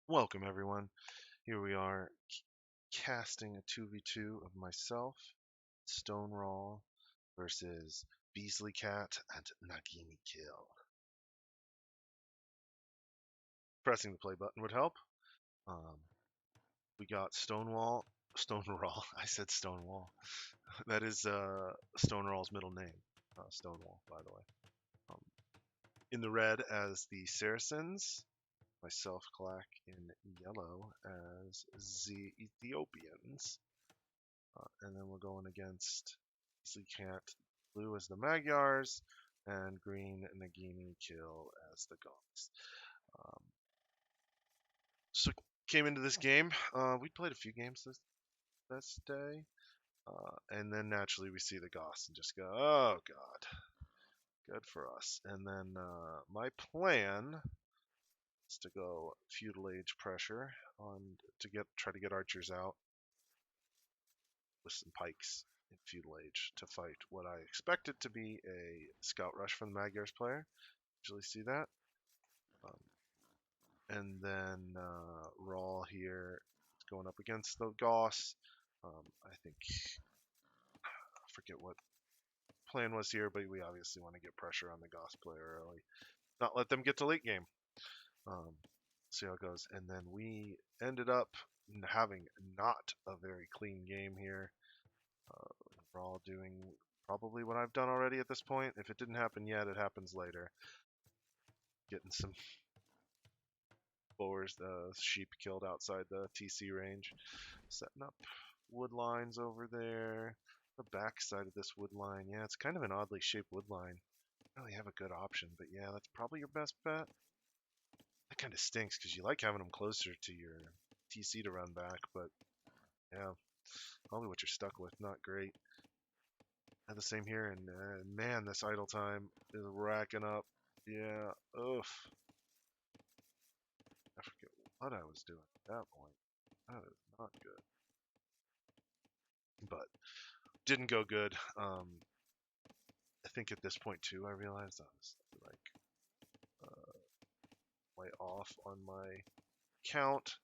Welcome everyone. Here we are casting a 2v2 of myself, StoneRall versus Beasley Cat and Nagini Kill. Pressing the play button would help. Um, we got StoneRall. I said Stonewall. That is StoneRall's middle name. Stonewall, by the way. Um, in the red as the Saracens, myself, Clack, in yellow as the Ethiopians. And then we're going against Beasley Cat blue as the Magyars and green Nagini Kill as the Goths. Um, so came into this game. We played a few games this day, and then naturally we see the Goths and just go, oh god, good for us. And then my plan is to go feudal age pressure on to try to get archers out with some pikes in feudal age to fight what I expected to be a scout rush from the Magyars player. Usually see that. Um, and then Raw here is going up against the Goths. I think I forget what plan was here, but we obviously want to get pressure on the Goths player early, not let them get to late game. See how it goes. And then we ended up having not a very clean game here. We're all doing probably what I've done already at this point. If it didn't happen yet, it happens later. Getting some boars, sheep killed outside the TC range. Setting up wood lines over there. The back side of this wood line, yeah, it's kind of an oddly shaped wood line. Don't really have a good option, but yeah, that's probably your best bet. That kind of stinks because you like having them closer to your TC to run back, but yeah, probably what you're stuck with. Not great. Had the same here, and man, this idle time is racking up. Yeah, ugh. I forget what I was doing at that point. That is not good. But didn't go good. I think at this point too, I realized I was like way off on my count,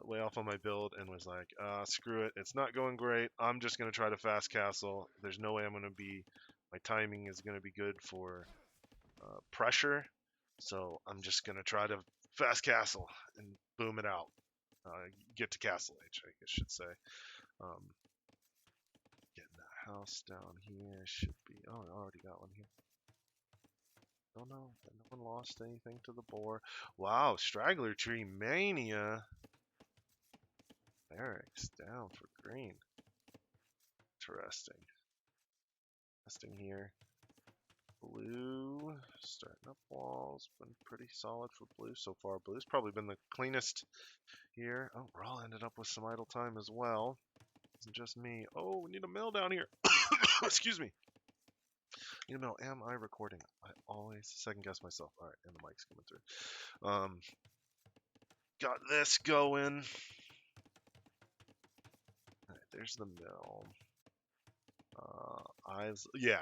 way off on my build, and was like, screw it. It's not going great. I'm just gonna try to fast castle. There's no way I'm gonna be. My timing is gonna be good for pressure, so I'm just gonna try to fast castle and boom it out. Get to castle age, I guess I should say. Um, Getting the house down here should be. Oh, I already got one here. Oh no, no one lost anything to the boar. Wow, straggler tree mania. Barracks down for green. Interesting. Testing here. Blue starting up walls. Been pretty solid for blue so far. Blue's probably been the cleanest here. Oh, Raw ended up with some idle time as well. Isn't just me. Oh, we need a mill down here. Excuse me. You know, am I recording? I always second guess myself. All right, and the mic's coming through. Got this going. All right, there's the mill.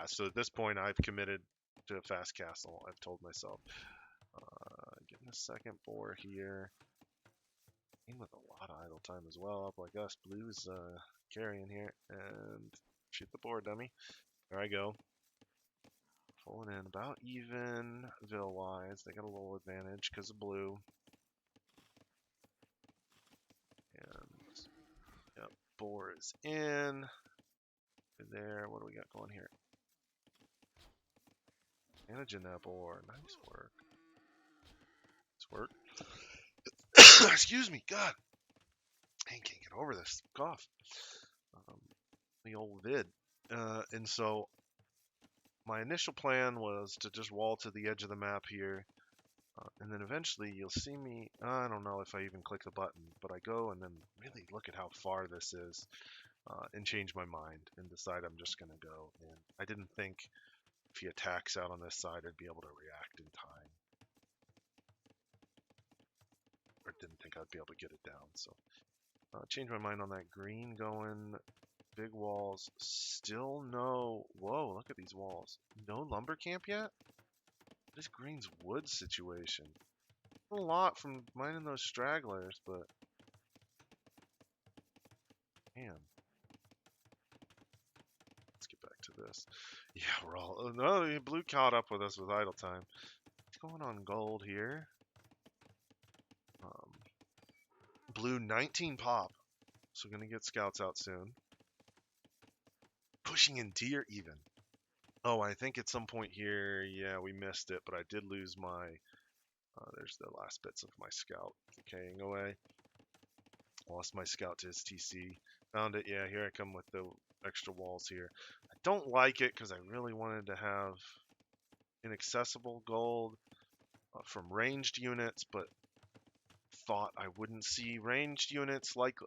So at this point I've committed to a fast castle. I've told myself. Getting a second boar here. In with a lot of idle time as well. Up like us, blue's carrying here, and shoot the boar, dummy. There I go. Pulling in about even Ville-wise. They got a little advantage because of blue. And yep, boar is in. There, what do we got going here? Managing that boar. Nice work. Nice work. Excuse me, God. I can't get over this cough. The old vid. And so my initial plan was to just wall to the edge of the map here. And then eventually you'll see me, I don't know if I even click the button, but I go and then really look at how far this is and change my mind and decide I'm just going to go. And I didn't think if he attacks out on this side, I'd be able to react in time. Or didn't think I'd be able to get it down. So changed my mind on that green going. Big walls. Still no. Whoa, look at these walls. No lumber camp yet? What is green's wood situation? a lot from mining those stragglers, but man, let's get back to this. Yeah, we're all. Oh, no, blue caught up with us with idle time. What's going on gold here? Um, blue 19 pop, so gonna get scouts out soon. Pushing in deer even. Oh, I think at some point here, yeah, we missed it, but I did lose my. There's the last bits of my scout decaying away. Lost my scout to his TC. Found it. Yeah, here I come with the extra walls here. I don't like it because I really wanted to have inaccessible gold from ranged units, but thought I wouldn't see ranged units. Like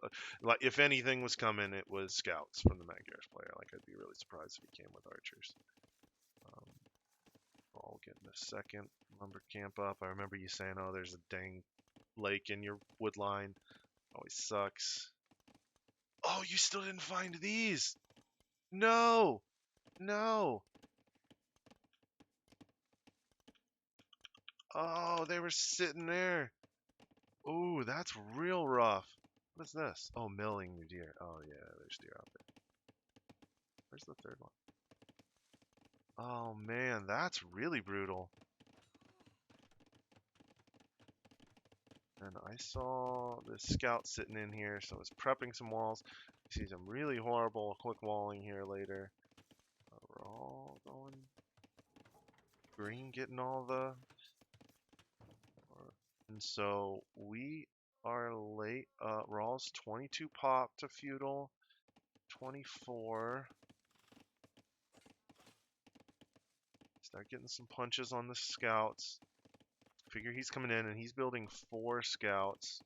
if anything was coming, it was scouts from the Magyars player. Like I'd be really surprised if he came with archers. Um, I'll get in a second. Lumber camp up. I remember you saying, "Oh, there's a dang lake in your wood line." Always sucks. Oh, you still didn't find these? No, no. Oh, they were sitting there. Ooh, that's real rough. What is this? Oh, milling the deer. Oh, yeah, there's deer out there. Where's the third one? Oh, man, that's really brutal. And I saw this scout sitting in here, so I was prepping some walls. You see some really horrible quick walling here later. We're all going green, getting all the... And so we are late. Raw's 22 pop to feudal, 24. Start getting some punches on the scouts. Figure he's coming in and he's building 4 scouts.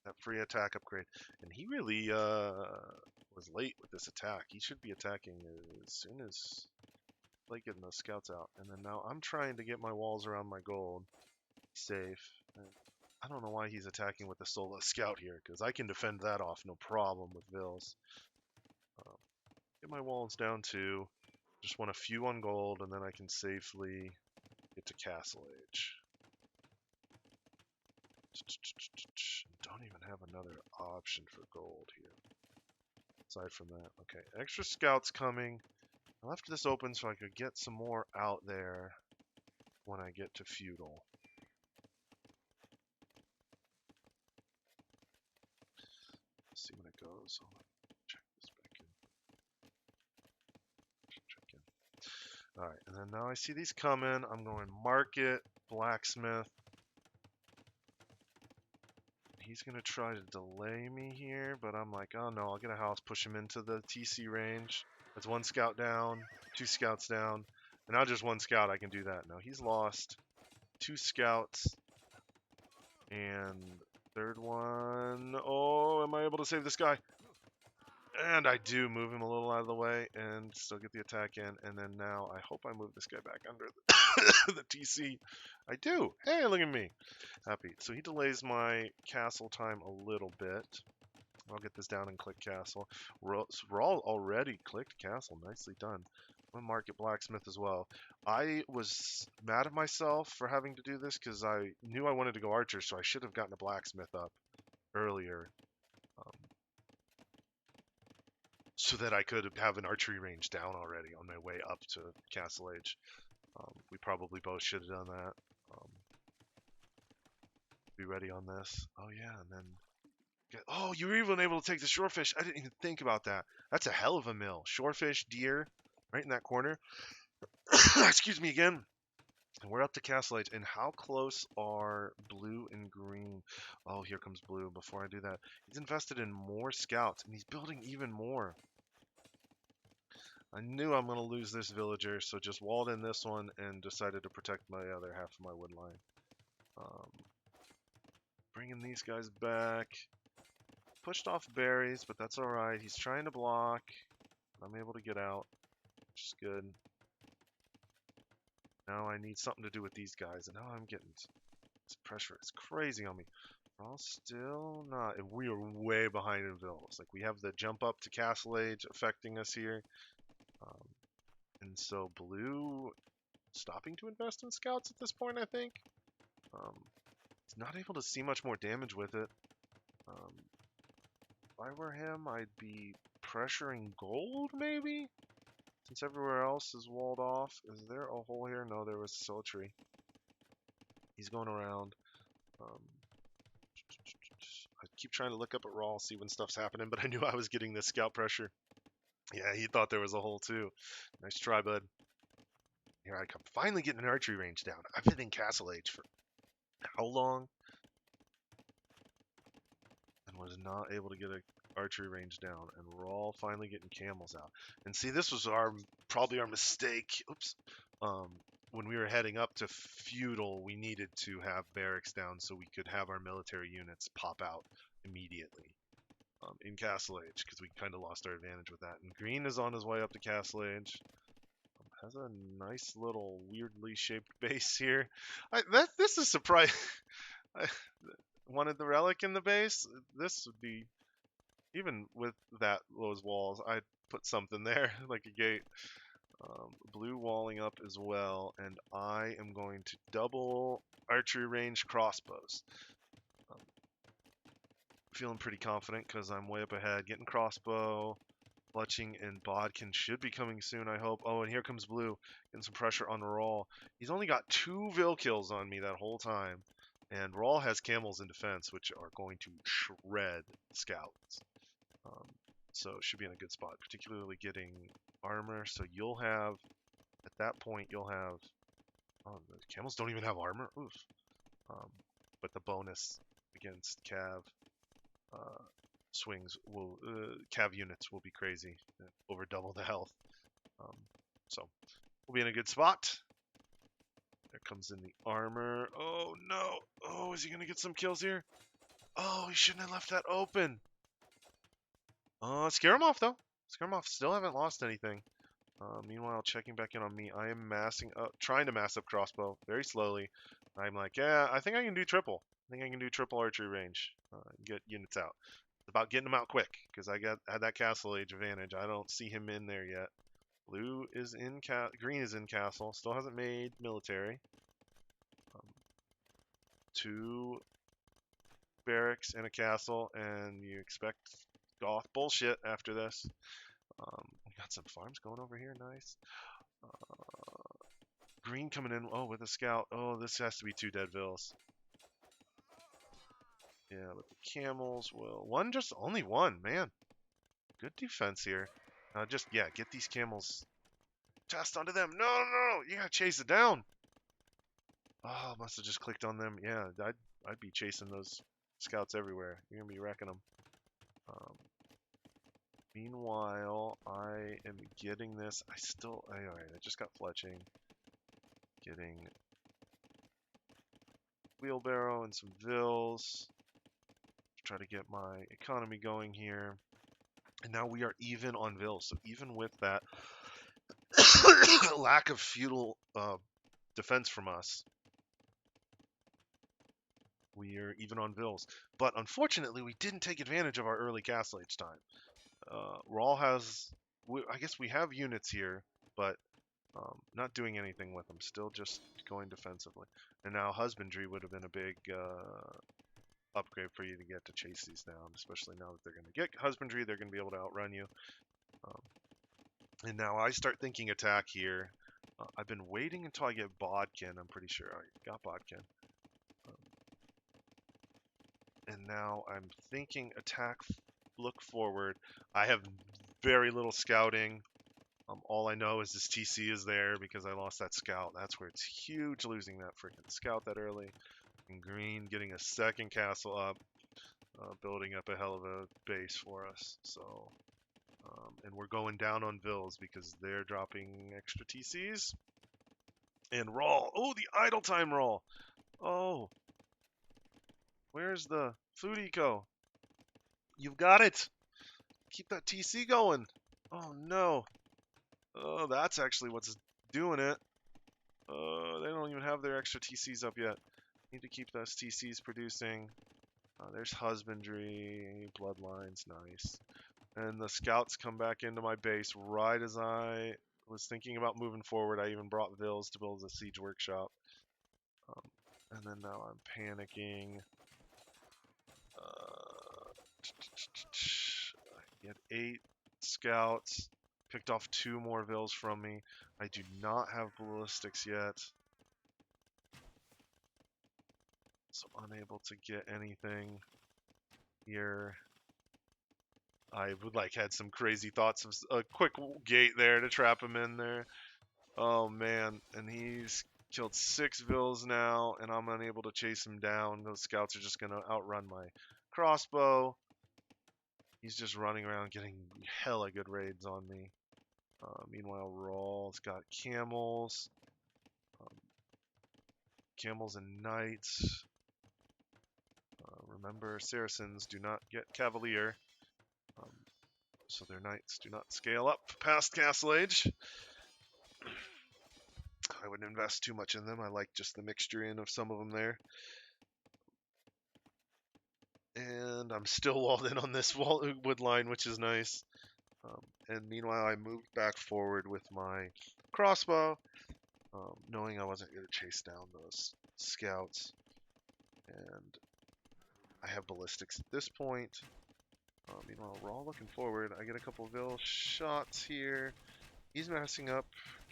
That free attack upgrade. And he really was late with this attack. He should be attacking as soon as like getting those scouts out. And then now I'm trying to get my walls around my gold safe. And I don't know why he's attacking with the solo scout here, because I can defend that off no problem with Vils. Get my walls down to just want a few on gold, and then I can safely get to Castle Age. Don't even have another option for gold here. Aside from that, okay, extra scouts coming. I left this open so I could get some more out there when I get to feudal. Let's see when it goes. I'll check this back in. Check in. All right, and then now I see these coming. I'm going market, blacksmith. He's going to try to delay me here, but I'm like, oh no, I'll get a house, push him into the TC range. That's 1 scout down, 2 scouts down, and now just 1 scout, I can do that. No, he's lost 2 scouts, and third one, oh, am I able to save this guy? And I do move him a little out of the way and still get the attack in, and then now I hope I move this guy back under the TC. I do. Hey, look at me. Happy. So he delays my castle time a little bit. I'll get this down and click castle. We're all already clicked castle. Nicely done. I'm gonna market blacksmith as well. I was mad at myself for having to do this because I knew I wanted to go archer, so I should have gotten a blacksmith up earlier. So that I could have an archery range down already on my way up to Castle Age. We probably both should have done that. Be ready on this. Oh yeah, and then oh, you were even able to take the shorefish. I didn't even think about that. That's a hell of a mill. Shorefish, deer, right in that corner. Excuse me again. And we're up to Castle Age. And how close are blue and green? Oh, here comes blue. Before I do that, he's invested in more scouts, and he's building even more. I knew I'm going to lose this villager, so just walled in this one and decided to protect my other half of my wood line. Bringing these guys back. Pushed off berries, but that's alright. He's trying to block. I'm able to get out, which is good. Now I need something to do with these guys, and now I'm getting this pressure. It's crazy on me. We're all still not. And we are way behind in villas. Like, we have the jump up to Castle Age affecting us here. And so blue stopping to invest in scouts at this point, I think. He's not able to see much more damage with it. If I were him, I'd be pressuring gold, maybe? Since everywhere else is walled off. Is there a hole here? No, there was still a tree. He's going around. I keep trying to look up at Raw, see when stuff's happening, but I knew I was getting this scout pressure. Yeah, he thought there was a hole too. Nice try, bud. Here I come. Finally getting an archery range down. I've been in Castle Age for how long? And was not able to get an archery range down. And we're all finally getting camels out. And see, this was probably our mistake. Oops. When we were heading up to feudal, we needed to have barracks down so we could have our military units pop out immediately in Castle Age, because we kind of lost our advantage with that. And green is on his way up to Castle Age. Has a nice little weirdly shaped base here. This is surprising. I wanted the relic in the base. This would be, even with those walls, I'd put something there like a gate. Blue walling up as well, and I am going to double archery range crossbows. Feeling pretty confident because I'm way up ahead. Getting crossbow, Fletching, and Bodkin should be coming soon, I hope. Oh, and here comes Blue, getting some pressure on Rawl. He's only got 2 Vil kills on me that whole time, and Rawl has camels in defense, which are going to shred scouts. So it should be in a good spot, particularly getting armor. So you'll have, at that point, you'll have, oh, the camels don't even have armor. Oof. But the bonus against Cav swings will, Cav units will be crazy, over double the health. So we'll be in a good spot. There comes in the armor. Oh no! Oh, is he gonna get some kills here? Oh, he shouldn't have left that open. Scare him off though. Scare him off. Still haven't lost anything. Meanwhile, checking back in on me, I am trying to mass up crossbow very slowly. I'm like, yeah, I think I can do triple. I think I can do triple archery range. Get units out. It's about getting them out quick because I had that Castle Age advantage. I don't see him in there yet. Blue is in green is in castle. Still hasn't made military. 2 barracks and a castle, and you expect Goth bullshit after this. We got some farms going over here. Nice. Green coming in. Oh, with a scout. Oh, this has to be 2 dead Vils. Yeah, but the camels will. Only one, man. Good defense here. Get these camels. Test onto them. No, no, you gotta chase it down. Oh, must have just clicked on them. Yeah, I'd be chasing those scouts everywhere. You're gonna be wrecking them. Meanwhile, I am getting this. Alright, I just got fletching. Getting wheelbarrow and some Vils. Try to get my economy going here. And now we are even on Vils. So even with that lack of feudal defense from us, we are even on Vils. But unfortunately, we didn't take advantage of our early Castle Age time. Rawl has, I guess we have units here, but not doing anything with them. Still just going defensively. And now Husbandry would have been a big upgrade for you to get to chase these down, especially now that they're going to get Husbandry. They're going to be able to outrun you. And now I start thinking attack here. I've been waiting until I get Bodkin. I'm pretty sure I got Bodkin. And now I'm thinking attack, look forward. I have very little scouting. All I know is this TC is there because I lost that scout. That's where it's huge, losing that freaking scout that early. And green getting a second castle up, building up a hell of a base for us. So, and we're going down on Vils because they're dropping extra TCs. And Rawl. Oh, the idle time Rawl. Oh. Where's the food eco? You've got it. Keep that TC going. Oh, no. Oh, that's actually what's doing it. They don't even have their extra TCs up yet. Need to keep those TCs producing. There's Husbandry, Bloodlines, nice. And the scouts come back into my base right as I was thinking about moving forward. I even brought Vils to build a siege workshop. Um, and then now I'm panicking. He had 8 scouts. Picked off 2 more Vils from me. I do not have ballistics yet. So unable to get anything here. I would like had some crazy thoughts of a quick gate there to trap him in there. Oh man, and he's killed 6 Vils now, and I'm unable to chase him down. Those scouts are just gonna outrun my crossbow. He's just running around getting hella good raids on me. Meanwhile, Rawl's got camels. Um, camels and knights. Remember, Saracens do not get cavalier. Um, so their knights do not scale up past castle age. I wouldn't invest too much in them. I like just the mixture in of some of them there. And I'm still walled in on this wood line, which is nice. And meanwhile, I moved back forward with my crossbow, knowing I wasn't going to chase down those scouts. And I have ballistics at this point. Meanwhile, we're all looking forward. I get a couple Vil shots here. He's messing up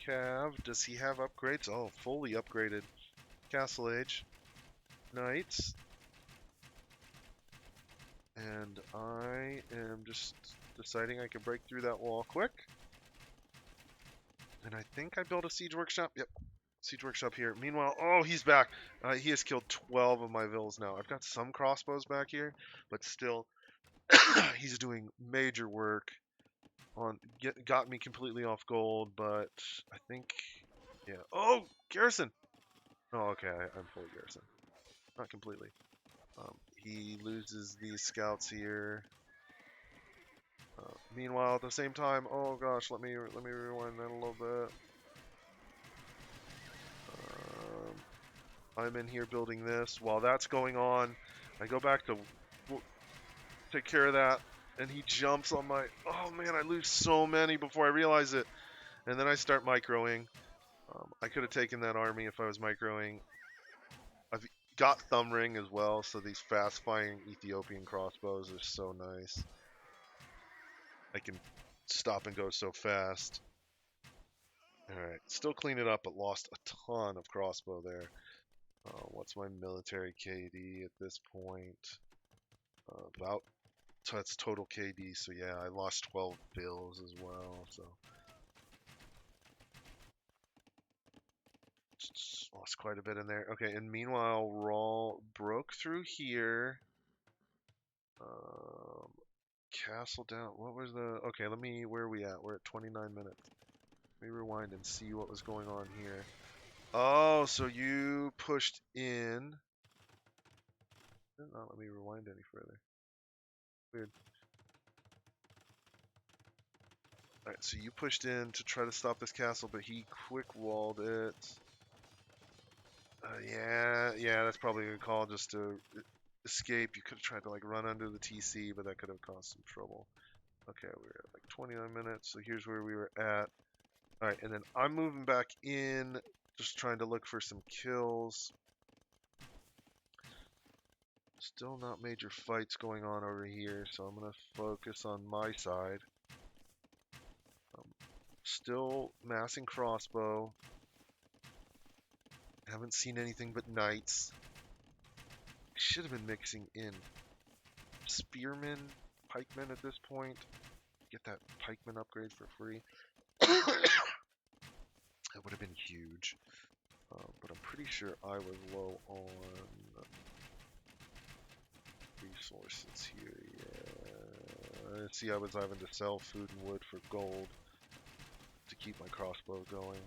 Cav. Does he have upgrades? Oh, fully upgraded Castle Age Knights. And I am just deciding I can break through that wall quick. And I think I built a siege workshop. Yep, siege workshop here. Meanwhile, oh, he's back. He has killed 12 of my Vils now. I've got some crossbows back here, but still, he's doing major work. Got me completely off gold, but I think, yeah. Oh, garrison. Oh, okay, I'm full garrison. Not completely. He loses these scouts here. Meanwhile, at the same time, oh gosh, let me rewind that a little bit. I'm in here building this. While that's going on, I go back to take care of that, and he jumps on my. Oh man, I lose so many before I realize it, and then I start microing. I could have taken that army if I was microing. I've got thumb ring as well, so these fast-firing Ethiopian crossbows are so nice. I can stop and go so fast. Alright, still clean it up, but lost a ton of crossbow there. What's my military KD at this point? So that's total KD, so yeah, I lost 12 Vils as well, so. Lost quite a bit in there. Okay, and meanwhile, Raw broke through here. Castle down. What was the... Okay, where are we at? We're at 29 minutes. Let me rewind and see what was going on here. Oh, so you pushed in. Did not let me rewind any further. Weird. Alright, so you pushed in to try to stop this castle, but he quick walled it. Yeah, that's probably a good call just to escape. You could have tried to like run under the TC, but that could have caused some trouble. Okay, we're at like 29 minutes, so here's where we were at. Alright, and then I'm moving back in, just trying to look for some kills. Still not major fights going on over here, so I'm going to focus on my side. Still massing crossbow. Haven't seen anything but knights. Should have been mixing in spearmen, pikemen at this point. Get that pikeman upgrade for free. That would have been huge. But I'm pretty sure I was low on resources here. Yeah. See, I was having to sell food and wood for gold to keep my crossbow going.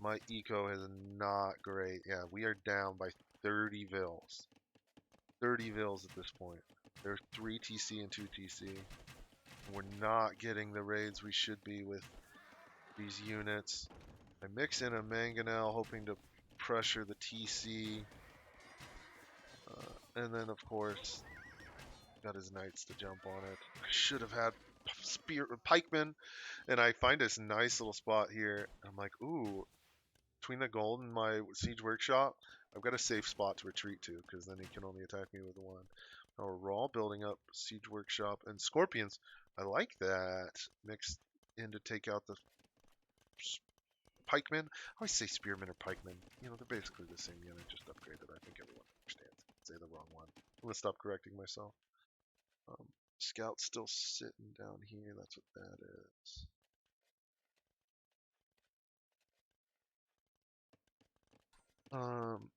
My eco is not great. Yeah, we are down by 30 Vils. 30 Vils at this point. There's 3 TC and 2 TC. And we're not getting the raids we should be with these units. I mix in a mangonel hoping to pressure the TC. And then, of course, got his knights to jump on it. I should have had spear pikemen, and I find this nice little spot here. I'm like, ooh, between the gold and my siege workshop, I've got a safe spot to retreat to because then he can only attack me with one. Now we're all building up siege workshop and scorpions. I like that mixed in to take out the pikemen. I always say spearmen or pikemen. You know, they're basically the same unit, just upgraded. I think everyone understands. Say the wrong one. I'm gonna stop correcting myself. Um, Scout's still sitting down here. That's what that is.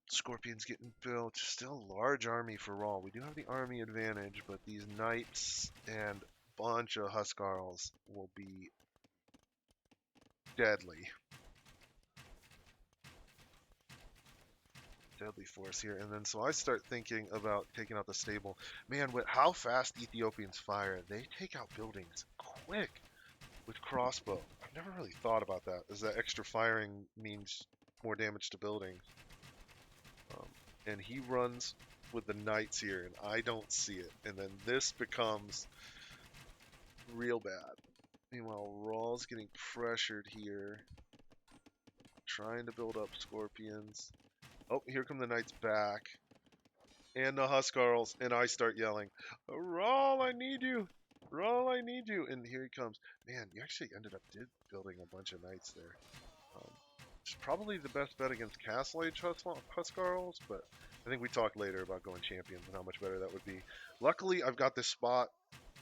Scorpions getting built. Still a large army for Raw. We do have the army advantage, but these knights and bunch of Huskarls will be deadly. Deadly force here. And then so I start thinking about taking out the stable. Man, with how fast Ethiopians fire, they take out buildings quick with crossbow. I've never really thought about that. Is that extra firing means more damage to buildings? And he runs with the knights here, and I don't see it. And then this becomes real bad. Meanwhile, Raw's getting pressured here, trying to build up scorpions. Oh, here come the knights back, and the Huskarls, and I start yelling, "Raw, I need you! Raw, I need you!" And here he comes. Man, you actually ended up building a bunch of knights there. It's probably the best bet against Castle Age Huskarls, but I think we talked later about going champions and how much better that would be. Luckily, I've got this spot.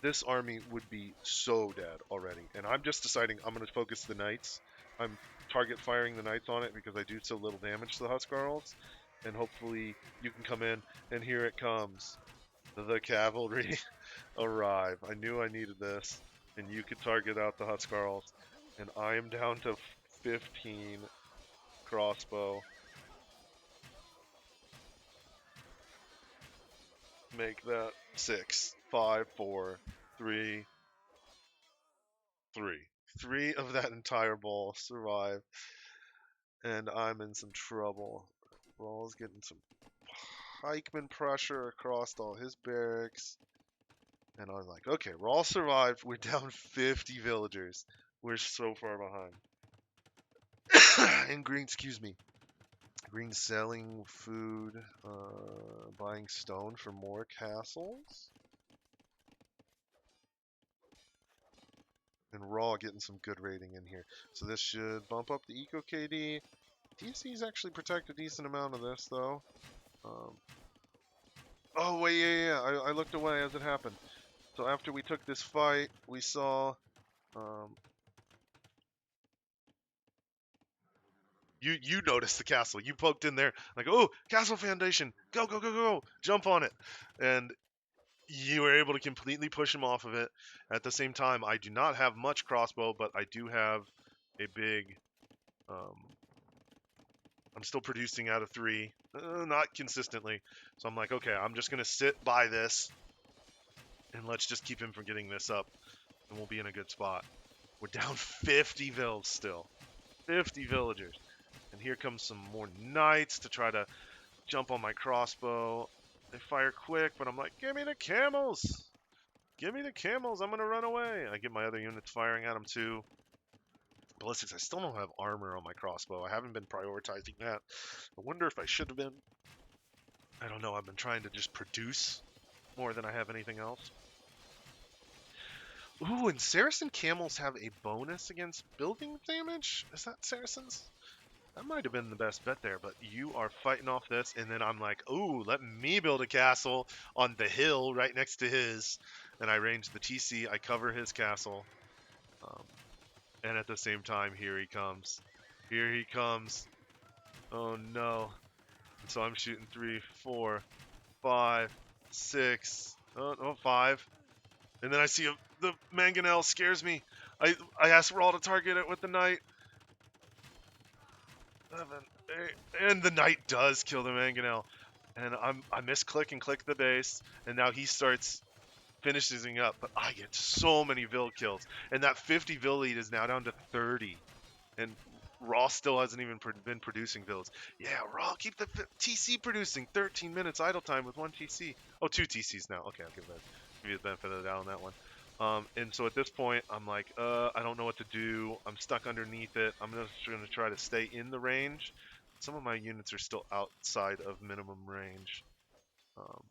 This army would be so dead already, and I'm just deciding I'm going to focus the knights. I'm target firing the knights on it because I do so little damage to the Huskarls, and hopefully you can come in, and here it comes. The cavalry arrive. I knew I needed this, and you could target out the Huskarls, and I am down to 15 crossbow. Make that 6, 5, 4, 3, 3. 3 of that entire ball survive, and I'm in some trouble. Raw's getting some pikeman pressure across all his barracks, and I'm like, okay, Raw survived. We're down 50 villagers. We're so far behind. And Green, excuse me. Green selling food, buying stone for more castles. And Raw getting some good rating in here. So this should bump up the Eco KD. DC's actually protect a decent amount of this, though. Oh, wait, yeah. I looked away as it happened. So after we took this fight, we saw... You noticed the castle. You poked in there, like, oh, castle foundation. Go, go, go, go. Jump on it. And you were able to completely push him off of it. At the same time, I do not have much crossbow, but I do have a big... I'm still producing out of 3, not consistently. So I'm like, okay, I'm just going to sit by this, and let's just keep him from getting this up, and we'll be in a good spot. We're down 50 vills still. 50 villagers. And here comes some more knights to try to jump on my crossbow. They fire quick, but I'm like, give me the camels! Give me the camels, I'm going to run away. I get my other units firing at them too. Ballistics, I still don't have armor on my crossbow. I haven't been prioritizing that. I wonder if I should have been. I don't know. I've been trying to just produce more than I have anything else. Ooh, and Saracen camels have a bonus against building damage? Is that Saracens? That might have been the best bet there, but you are fighting off this, and then I'm like, ooh, let me build a castle on the hill right next to his. And I range the TC, I cover his castle. And at the same time, here he comes. Here he comes. Oh no. And so I'm shooting 3, 4, 5, 6. Oh, 5. And then I see the mangonel scares me. I ask Raw to target it with the knight. 7, 8. And the knight does kill the mangonel. And I misclick and click the base. And now he starts finishing up, but I get so many Vill kills, and that 50 Vill lead is now down to 30, and Raw still hasn't even been producing Vills. Yeah, Raw, keep the TC producing. 13 minutes idle time with 1 TC. Oh, 2 TCs now. Okay, I'll give you the benefit of the doubt on that one. And so at this point, I'm like, I don't know what to do. I'm stuck underneath it. I'm just going to try to stay in the range. Some of my units are still outside of minimum range um,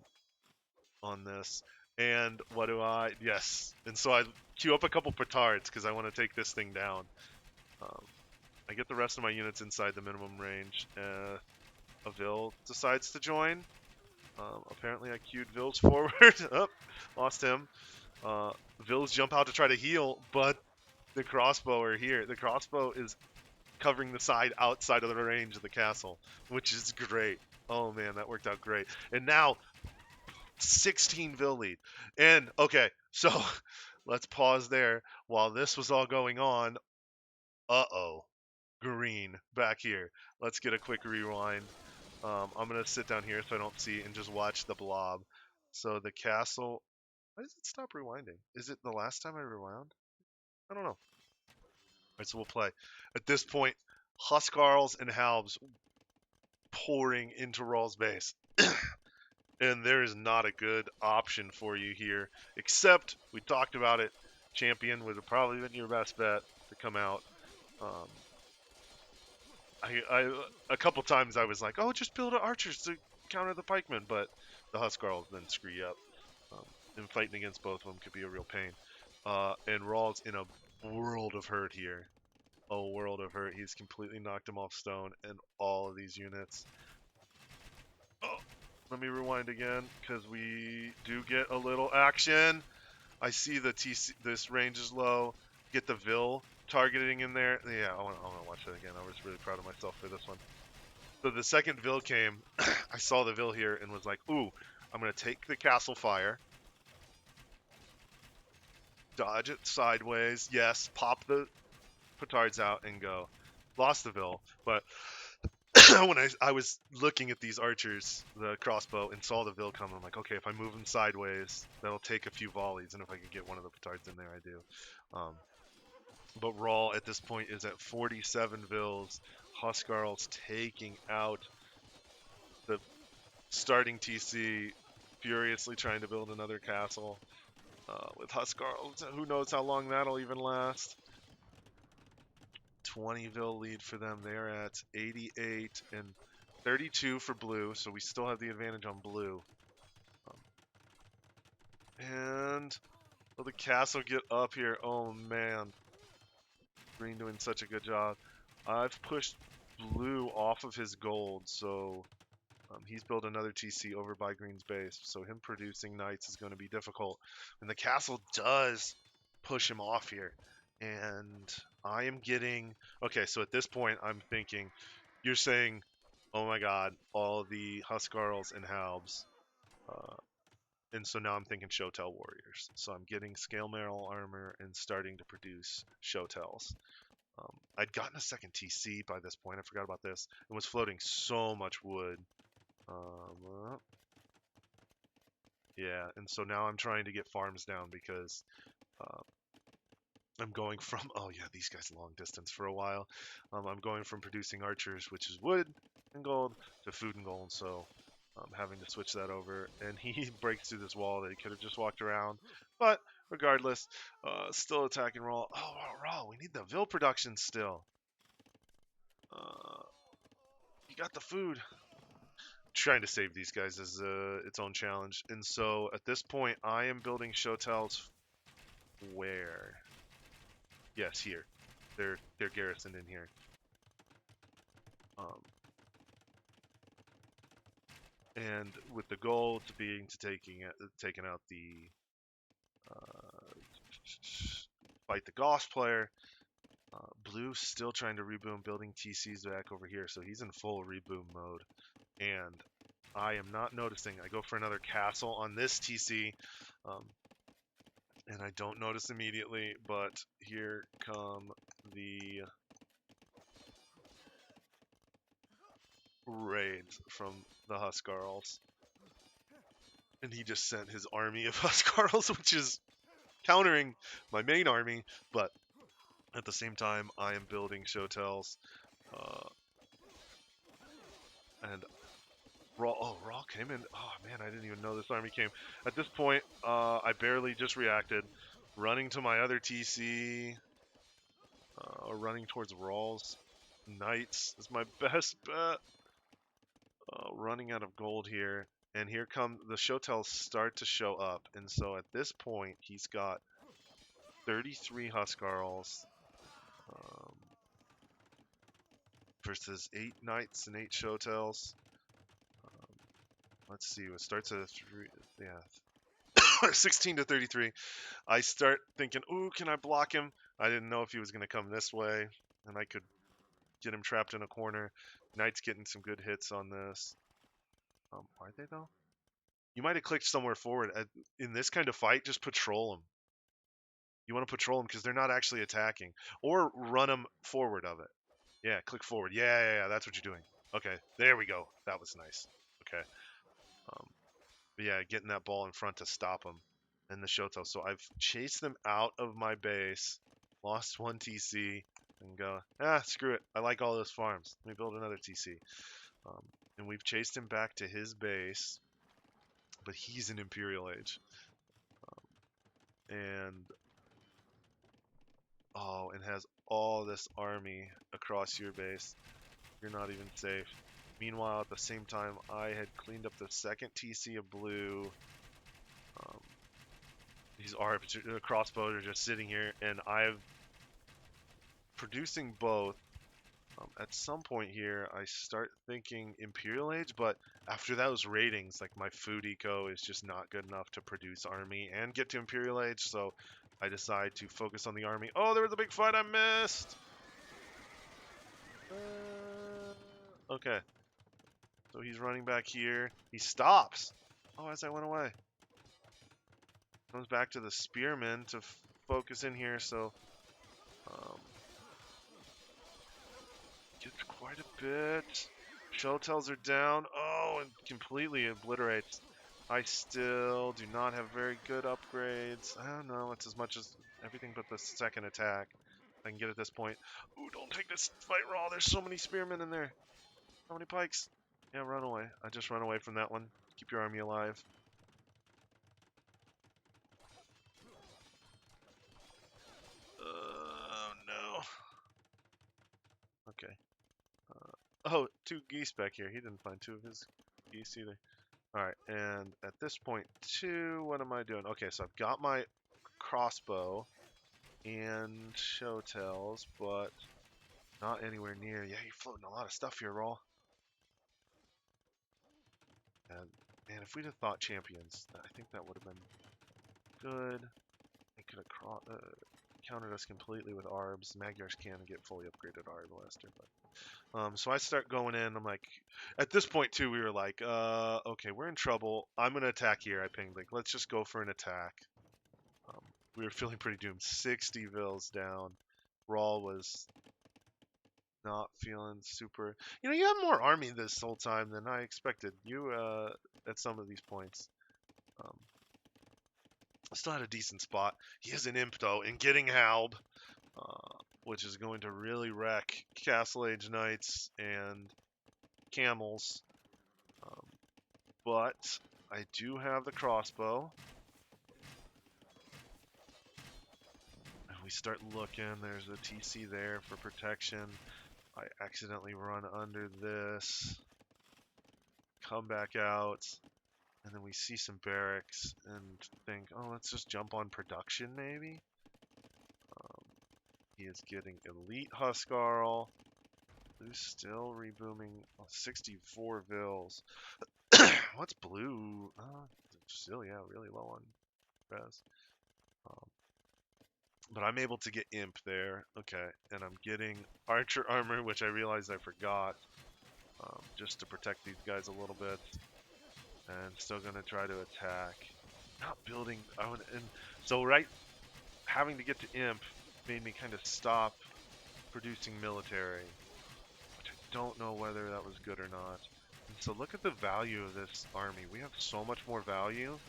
on this. And what do I? Yes. And so I queue up a couple petards because I want to take this thing down. Um, I get the rest of my units inside the minimum range. Avil decides to join. Apparently I queued Vils forward. Oh, lost him. Vils jump out to try to heal, but the crossbow are here. The crossbow is covering the side outside of the range of the castle, which is great. Oh man, that worked out great. And now 16 Vil lead. And okay, so let's pause there. While this was all going on, uh-oh, green back here. Let's get a quick rewind. I'm gonna sit down here so I don't see and just watch the blob. So the castle. Why does it stop rewinding? Is it the last time I rewound? I don't know. Alright, so we'll play. At this point, Huskarls and Halbs pouring into Rawl's base. And there is not a good option for you here, except we talked about it. Champion would have probably been your best bet to come out. Um, a couple times I was like, oh, just build archers to counter the pikemen, but the Huskarls then screw you up. And fighting against both of them could be a real pain. And Rawl's in a world of hurt here. A world of hurt. He's completely knocked him off stone and all of these units. Oh, let me rewind again because we do get a little action. I see the TC. This range is low. Get the Vil targeting in there. Yeah, I want to watch that again. I was really proud of myself for this one. So the second Vil came, I saw the Vil here and was like, ooh, I'm going to take the castle fire. Dodge it sideways. Yes, pop the petards out and go. Lost the Vil, but when I was looking at these archers, the crossbow, and saw the Vil come, I'm like, okay, if I move them sideways, that'll take a few volleys, and if I can get one of the petards in there, I do. But Rawl at this point is at 47 Vils. Huskarl's taking out the starting TC, furiously trying to build another castle. With Huskarl, who knows how long that'll even last. 20 Vil lead for them. They're at 88 and 32 for blue, so we still have the advantage on blue. And will the castle get up here? Oh man, green doing such a good job. I've pushed blue off of his gold, so he's built another TC over by green's base, so him producing knights is going to be difficult. And the castle does push him off here. And I am getting... Okay, so at this point, I'm thinking, you're saying, oh my god, all the Huskarls and Halbs. And so now I'm thinking Shotel Warriors. So I'm getting Scale Mail Armor and starting to produce Shotels. I'd gotten a second TC by this point. I forgot about this. And was floating so much wood. Yeah, and so now I'm trying to get farms down because I'm going from, oh yeah, these guys long distance for a while. I'm going from producing archers, which is wood and gold, to food and gold, so I'm having to switch that over. And he breaks through this wall that he could have just walked around. But regardless, still attacking Raw. Oh, Raw, we need the Vil production still. You got the food. Trying to save these guys is its own challenge. And so at this point, I am building Shotels where? Yes, here. They're garrisoned in here. And with the goal to being to taking out the fight the Goths player. Blue still trying to reboom, building TCs back over here, so he's in full reboom mode. And I am not noticing. I go for another castle on this TC, and I don't notice immediately, but here come the raids from the Huskarls. And he just sent his army of Huskarls, which is countering my main army, but at the same time, I am building Shotels. And Raw came in. Oh man, I didn't even know this army came. At this point, I barely just reacted. running to my other TC, or running towards Rawls. Knights is my best bet. Running out of gold here. And here come the Shotels start to show up. And so at this point, he's got 33 Huskarls versus 8 Knights and 8 Shotels. Let's see. It starts at 3. Yeah. 16 to 33. I start thinking, ooh, can I block him? I didn't know if he was going to come this way. And I could get him trapped in a corner. Knight's getting some good hits on this. Are they, though? You might have clicked somewhere forward. In this kind of fight, just patrol them. You want to patrol them because they're not actually attacking. Or run them forward of it. Yeah, click forward. Yeah, that's what you're doing. Okay, there we go. That was nice. Okay. But yeah, getting that ball in front to stop them. And the Shoto. So I've chased them out of my base. Lost 1 TC. And go, screw it. I like all those farms. Let me build another TC. And we've chased him back to his base. But he's in Imperial Age. And has all this army across your base. You're not even safe. Meanwhile, at the same time, I had cleaned up the second TC of blue. These crossbows are just sitting here, and I've producing both. At some point here, I start thinking Imperial Age, but after those ratings, like my food eco is just not good enough to produce army and get to Imperial Age, so I decide to focus on the army. Oh, there was a big fight I missed! Okay. So he's running back here. He stops! Oh, as I went away. Comes back to the spearmen to focus in here, so gets quite a bit. Shotels are down. Oh, and completely obliterates. I still do not have very good upgrades. I don't know. It's as much as everything but the second attack I can get at this point. Ooh, don't take this fight raw. There's so many spearmen in there. How many pikes? Yeah, run away. I just run away from that one. Keep your army alive. Oh, no. Okay. Oh, 2 geese back here. He didn't find 2 of his geese either. Alright, and at this point, too, what am I doing? Okay, so I've got my crossbow and showtails, but not anywhere near. Yeah, you're floating a lot of stuff here, Raw. And, man, if we'd have thought champions, I think that would have been good. They could have countered us completely with ARBs. Magyars can get fully upgraded ARB Lester, but so I start going in. I'm like, at this point too, we were like, okay, we're in trouble. I'm gonna attack here. I pinged like, let's just go for an attack. We were feeling pretty doomed. 60 vills down. Rawl was not feeling super. You have more army this whole time than I expected. You at some of these points. Still had a decent spot. He is an imp though, and getting Halb. Which is going to really wreck Castle Age Knights and Camels. But I do have the crossbow. And we start looking. There's a TC there for protection. I accidentally run under this. Come back out. And then we see some barracks and think, oh, let's just jump on production maybe? He is getting elite Huskarl. Blue's still rebooming. 64 vills. What's blue? Still, yeah, really low on res. But I'm able to get imp there. Okay, and I'm getting archer armor, which I realized I forgot. Just to protect these guys a little bit. And still gonna try to attack. Not building. And so having to get to imp made me kind of stop producing military, which I don't know whether that was good or not. And so look at the value of this army. We have so much more value,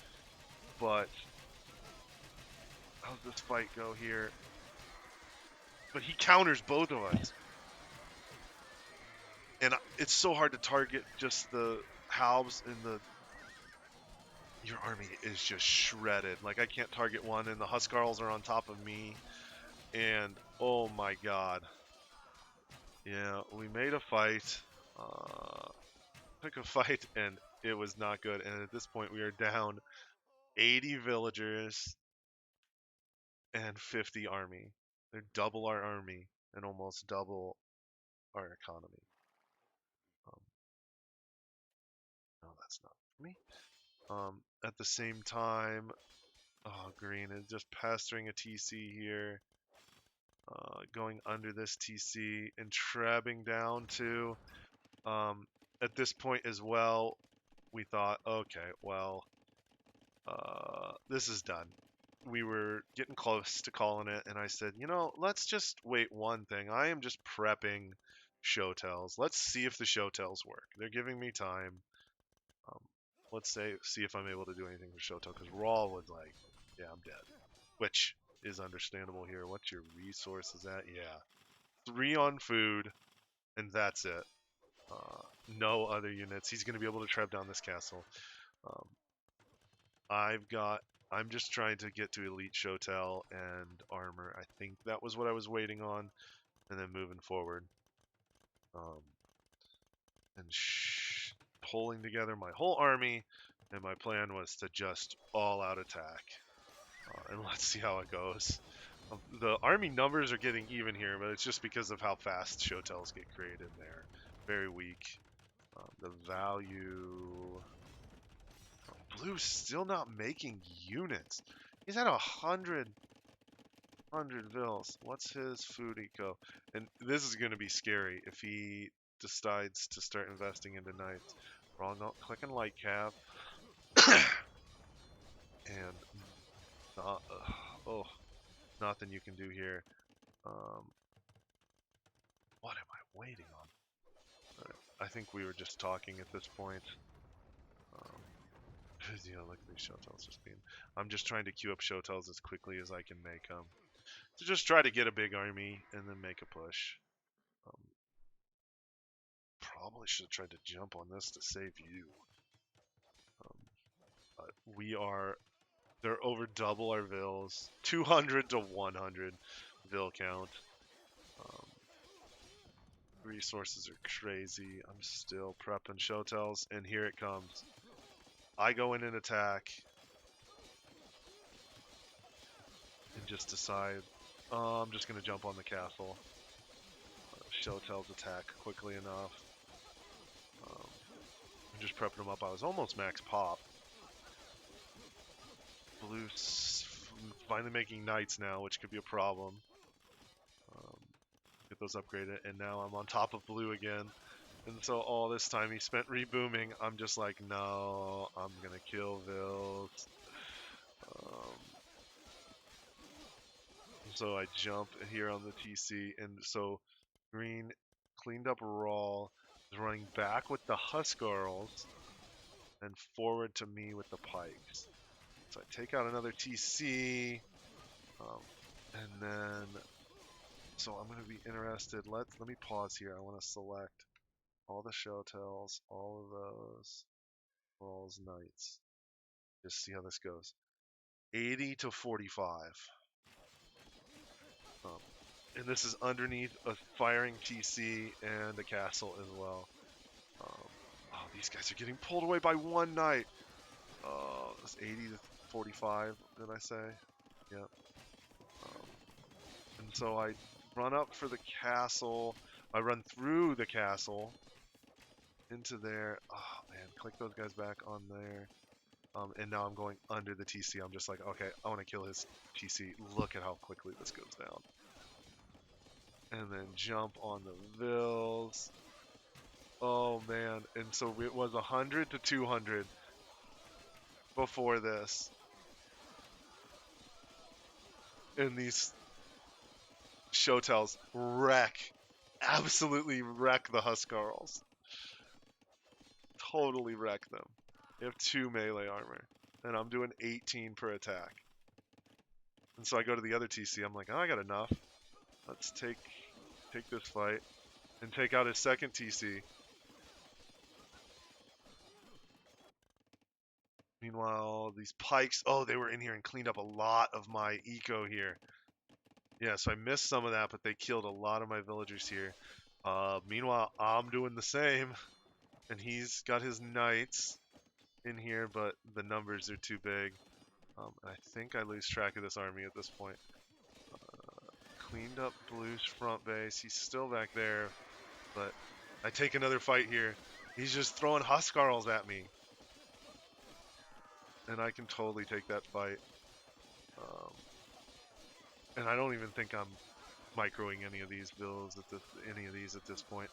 but how's this fight go here? But he counters both of us. And it's so hard to target just the halbs and the your army is just shredded. Like, I can't target one, and the Huskarls are on top of me. And, oh my god. Yeah, we made a fight. Took a fight, and it was not good. And at this point, we are down 80 villagers and 50 army. They're double our army and almost double our economy. Um, no, that's not for me. At the same time, oh, green is just pestering a TC here. Going under this TC and trapping down to. At this point as well, we thought, okay, well, this is done. We were getting close to calling it, and I said, let's just wait one thing. I am just prepping show tells. Let's see if the show tells work. They're giving me time. Um, let's see if I'm able to do anything for show tell, because Raw was like, yeah, I'm dead, which is understandable here. What's your resources at? Yeah, 3 on food, and that's it. No other units. He's going to be able to trap down this castle. Um, I'm just trying to get to elite Shotel and armor. I think that was what I was waiting on, and then moving forward. Um, and pulling together my whole army, and my plan was to just all-out attack. And let's see how it goes. The army numbers are getting even here, but it's just because of how fast Shotels get created. They're very weak. The value... Blue's still not making units. He's at 100 vills. What's his food eco? And this is going to be scary if he decides to start investing into knights. Wrong, clicking light cap. And not, oh, nothing you can do here. What am I waiting on? I think we were just talking at this point. Look at these Shotels just being... I'm just trying to queue up Shotels as quickly as I can make them. To just try to get a big army and then make a push. Probably should have tried to jump on this to save you. But they're over double our vills. 200 to 100 vill count. Resources are crazy. I'm still prepping Shotels, and here it comes. I go in and attack. And just decide, I'm just going to jump on the castle. Shotels attack quickly enough. I'm just prepping them up. I was almost max pop. Blue's finally making knights now, which could be a problem. Get those upgraded, and now I'm on top of blue again. And so all this time he spent rebooming. I'm just like, no, I'm gonna kill Vills. So I jump here on the TC, and so green cleaned up Raw, is running back with the Huskarls, and forward to me with the pikes. So I take out another TC, and then, so I'm going to be interested. Let me pause here. I want to select all the Shotels, all of those, Rawls, Knights. Just see how this goes. 80 to 45. And this is underneath a firing TC and a castle as well. Oh, these guys are getting pulled away by one knight. It's 80 to 45, did I say? Yep. And so I run up for the castle. I run through the castle into there. Oh, man, click those guys back on there. And now I'm going under the TC. I'm just like, okay, I want to kill his TC. Look at how quickly this goes down. And then jump on the Vills. Oh, man. And so it was 100 to 200 before this. And these Shotels absolutely wreck the Huskarls. Totally wreck them. They have 2 melee armor, and I'm doing 18 per attack. And so I go to the other TC. I'm like, oh, I got enough. Let's take this fight and take out his second TC. Meanwhile, these pikes, oh, they were in here and cleaned up a lot of my eco here. Yeah, so I missed some of that, but they killed a lot of my villagers here. Meanwhile, I'm doing the same, and he's got his knights in here, but the numbers are too big. I think I lose track of this army at this point. Cleaned up Blue's front base. He's still back there, but I take another fight here. He's just throwing Huskarls at me, and I can totally take that fight. Um, and I don't even think I'm microing any of these bills at this point.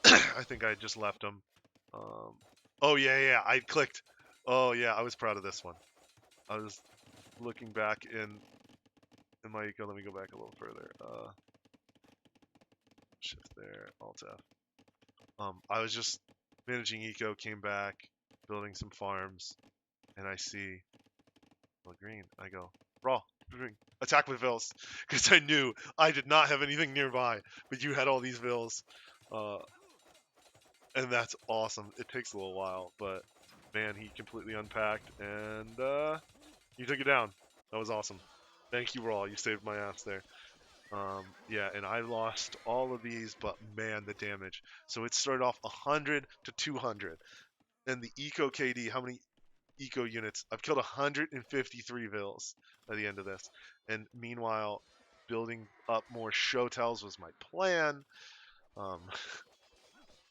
I think I just left them. Oh yeah, I clicked. Oh yeah, I was proud of this one. I was looking back in my eco. Let me go back a little further. Shift there, Alt F. I was just managing eco, came back, building some farms, and I see green. I go raw. Attack with vills, because I knew I did not have anything nearby, but you had all these vills, and that's awesome. It takes a little while, but man, he completely unpacked, and you took it down. That was awesome. Thank you, Raw. You saved my ass there. Yeah, and I lost all of these, but man, the damage. So it started off 100 to 200, and the eco KD. How many eco units? I've killed 153 vills by the end of this, and meanwhile, building up more showtels was my plan. Um,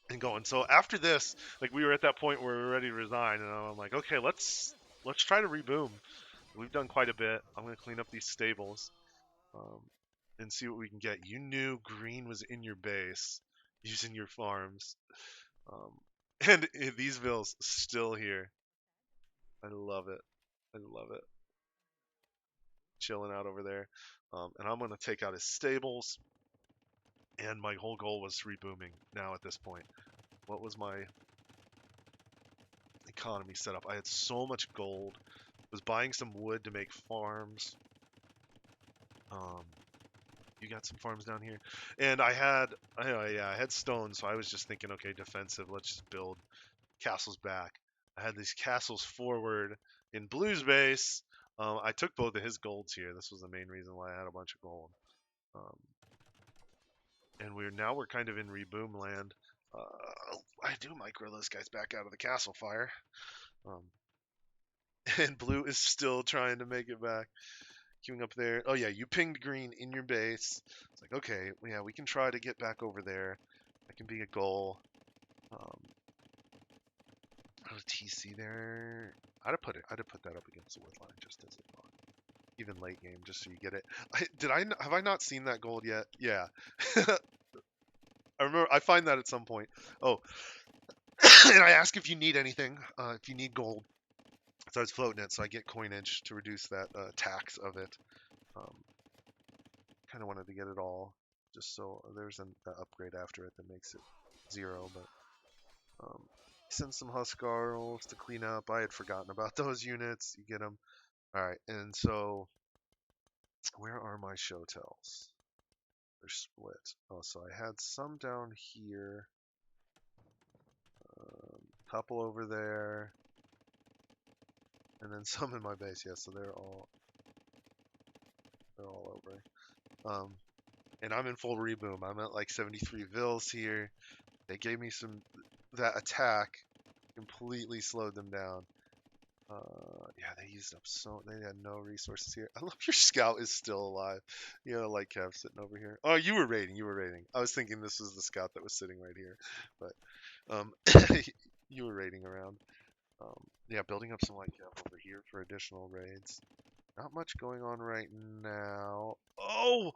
and going. So after this, like we were at that point where we were ready to resign, and I'm like, okay, let's try to reboom. We've done quite a bit. I'm gonna clean up these stables, um, and see what we can get. You knew green was in your base, using your farms, um, and these vills still here. I love it. I love it. Chilling out over there, and I'm gonna take out his stables. And my whole goal was rebooming. Now at this point, what was my economy set up? I had so much gold. Was buying some wood to make farms. Um, you got some farms down here, and I had stone, so I was just thinking, okay, defensive. Let's just build castles back. I had these castles forward in Blue's base. I took both of his golds here. This was the main reason why I had a bunch of gold. Um, and we're kind of in reboom land. I do micro those guys back out of the castle fire. Um, and Blue is still trying to make it back. Queuing up there. Oh yeah, you pinged green in your base. It's like, okay, yeah, we can try to get back over there. That can be a goal. How to TC there? I'd have put that up against the wood line just as a thought. Even late game, just so you get it. Have I not seen that gold yet? Yeah. I remember I find that at some point. Oh, and I ask if you need anything, if you need gold. So I was floating it, so I get coinage to reduce that tax of it. Um, kind of wanted to get it all, just so there's an upgrade after it that makes it 0. But send some Huskarls to clean up. I had forgotten about those units. You get them. All right, and so where are my showtels? They're split. Oh, so I had some down here, couple over there, and then some in my base. Yeah, so they're all over. And I'm in full reboom. I'm at like 73 vills here. They gave me that attack completely slowed them down. Yeah, they used up they had no resources here. I love your scout is still alive. You know, like Kev sitting over here. Oh, you were raiding. I was thinking this was the scout that was sitting right here, but you were raiding around. Yeah, building up some light Kev over here for additional raids. Not much going on right now. Oh,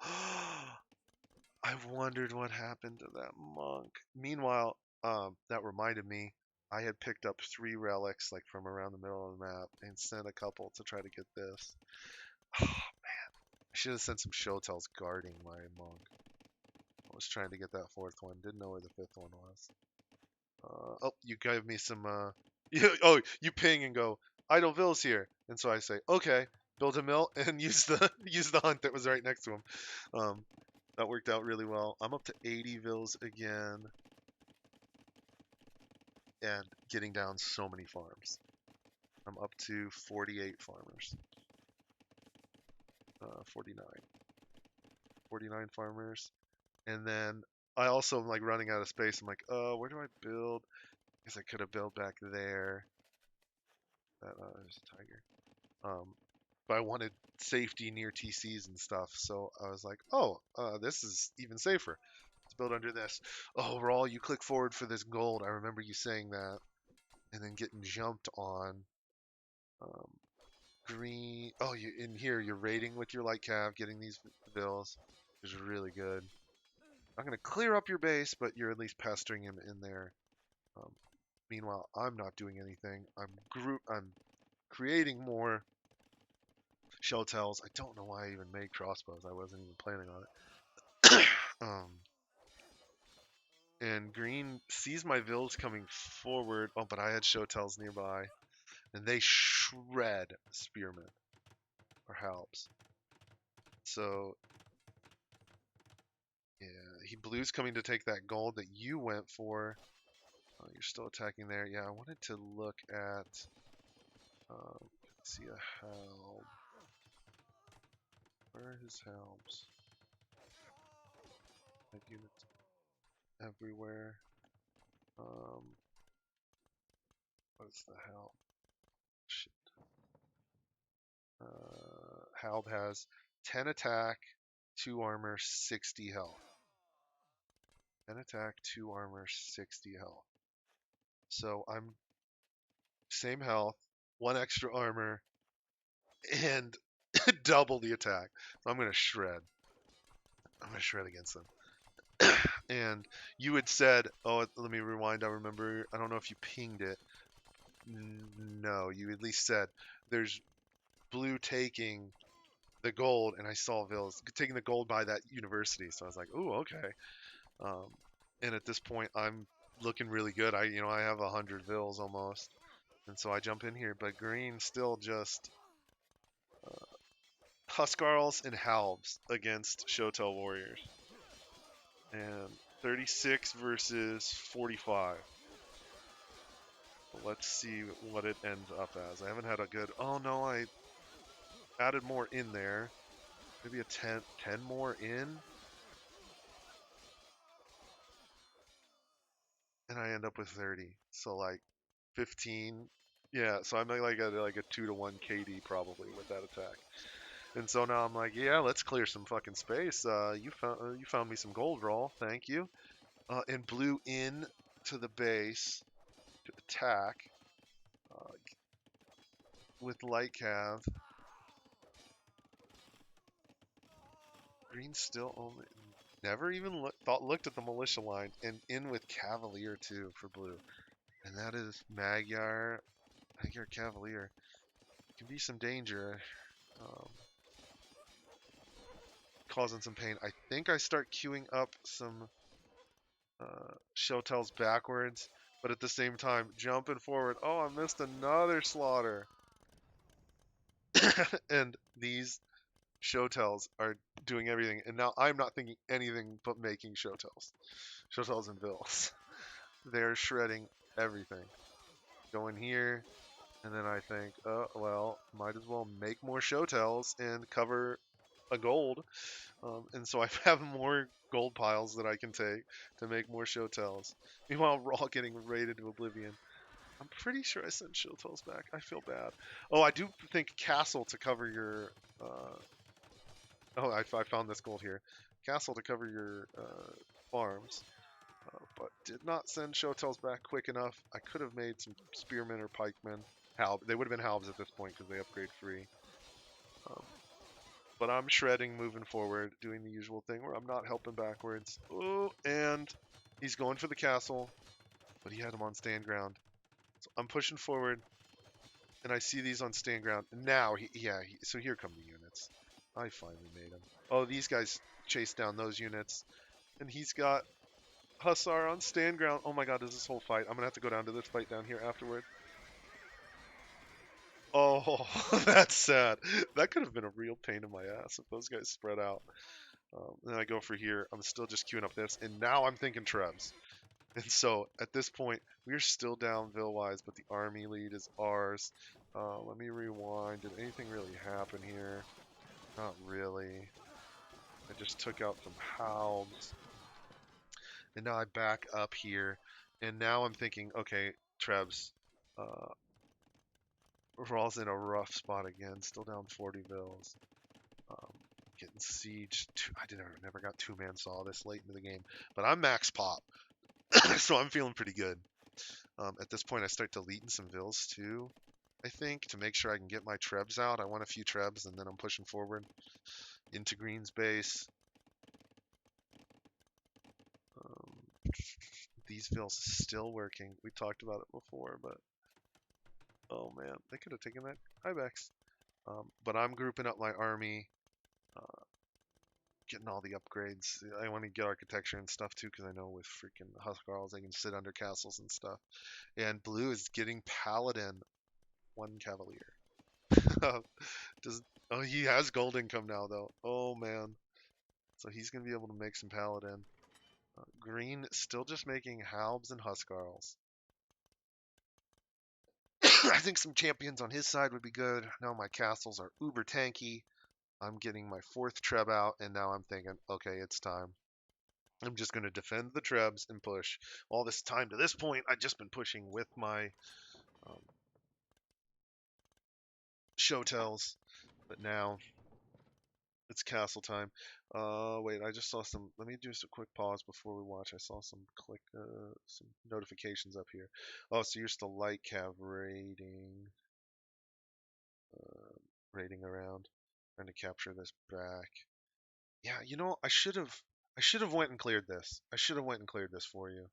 I wondered what happened to that monk. Meanwhile, that reminded me, I had picked up 3 relics like from around the middle of the map and sent a couple to try to get this. Oh man, I should have sent some showtels guarding my monk. I was trying to get that 4th one. Didn't know where the 5th one was. Oh, you gave me some. You ping and go. Idle Ville's here, and so I say, okay, build a mill and use the hunt that was right next to him. That worked out really well. I'm up to 80 vills again, and getting down so many farms. I'm up to 48 farmers. 49. 49 farmers. And then I also am like running out of space. I'm like, oh, where do I build? Because I could have built back there. There's a tiger. But I wanted safety near TCs and stuff. So I was like, oh, this is even safer. Let's build under this. Oh, Rawl, you click forward for this gold. I remember you saying that. And then getting jumped on. Um, green. Oh, you in here, you're raiding with your light cav, getting these bills. Is really good. I'm going to clear up your base, but you're at least pestering him in there. Um, Meanwhile, I'm not doing anything. I'm creating more shell tells. I don't know why I even made crossbows. I wasn't even planning on it. And green sees my vills coming forward. Oh, but I had show tells nearby, and they shred spearmen or halbs. So yeah, blue's coming to take that gold that you went for. Oh, you're still attacking there. Yeah, I wanted to look at. See a helm. Where are his helms? Like units everywhere. What's the helm? Shit. Halb has 10 attack, 2 armor, 60 health. 10 attack, 2 armor, 60 health. So I'm same health, 1 extra armor, and double the attack. So I'm gonna shred. I'm gonna shred against them. And you had said, oh, let me rewind. I remember. I don't know if you pinged it. No, you at least said there's blue taking the gold, and I saw Vils taking the gold by that university. So I was like, ooh, okay. And at this point, I'm looking really good. I have 100 Vils almost, and so I jump in here. But green still just Huskarls and Halbs against Shotel Warriors. And 36 versus 45. Let's see what it ends up as. I haven't had a good... Oh, no, I added more in there. Maybe a 10 more in. And I end up with 30. So, like, 15. Yeah, so I'm like a 2-to-1 KD probably with that attack. And so now I'm like, yeah, let's clear some fucking space. You found me some gold, Rawl. Thank you. And blue in to the base to attack with light cav. Green still only never even looked at the militia line, and in with Cavalier too for blue. And that is Magyar Cavalier. Can be some danger. Causing some pain. I think I start queuing up some Shotels backwards, but at the same time jumping forward. Oh, I missed another slaughter. And these Shotels are doing everything, and now I'm not thinking anything but making Shotels and Bills. They're shredding everything. Go in here, and then I think, oh well, might as well make more Shotels and cover a gold. And so I have more gold piles that I can take to make more Shotels. Meanwhile, we're all getting raided to oblivion. I'm pretty sure I sent Shotels back. I feel bad. Oh, I do think Castle to cover your... Oh, I found this gold here. Castle to cover your farms. But did not send Shotels back quick enough. I could have made some Spearmen or Pikemen. They would have been Halbs at this point because they upgrade free. But I'm shredding, moving forward, doing the usual thing where I'm not helping backwards. Oh, and he's going for the castle, but he had him on stand ground. So I'm pushing forward, and I see these on stand ground. Now, so here come the units. I finally made him. Oh, these guys chased down those units, and he's got Hussar on stand ground. Oh my god, there's this whole fight. I'm going to have to go down to this fight down here afterward. Oh, that's sad. That could have been a real pain in my ass if those guys spread out. Then I go for here. I'm still just queuing up this, and now I'm thinking Trebs. And so at this point, we're still down Ville-wise, but the army lead is ours. Let me rewind. Did anything really happen here? Not really. I just took out some halbs, and now I back up here, and now I'm thinking, okay, Trebs, uh, Raw's in a rough spot again, still down 40 Vills. Um, Getting siege. Never got two-man saw this late into the game, but I'm max pop, so I'm feeling pretty good. At this point, I start deleting some Vills too, I think, to make sure I can get my Trebs out. I want a few Trebs, and then I'm pushing forward into Green's base. Um, these Vills still working. We talked about it before, but oh man, they could have taken that Ibex. But I'm grouping up my army, uh, getting all the upgrades. I want to get architecture and stuff too, because I know with freaking Huskarls they can sit under castles and stuff. And blue is getting Paladin, one Cavalier. Does Oh, he has gold income now though. Oh man, so he's gonna be able to make some Paladin. Green still just making Halbs and Huskarls. I think some champions on his side would be good. Now my castles are uber tanky. I'm getting my fourth Treb out, and now I'm thinking, okay, it's time. I'm just going to defend the Trebs and push. All this time to this point, I've just been pushing with my um, show tells, but now it's castle time. Wait, I just saw some. Let me do some quick pause before we watch. I saw some notifications up here. Oh, so you're still light cav uh, raiding around, trying to capture this back. Yeah, I should have went and cleared this. I should have went and cleared this for you.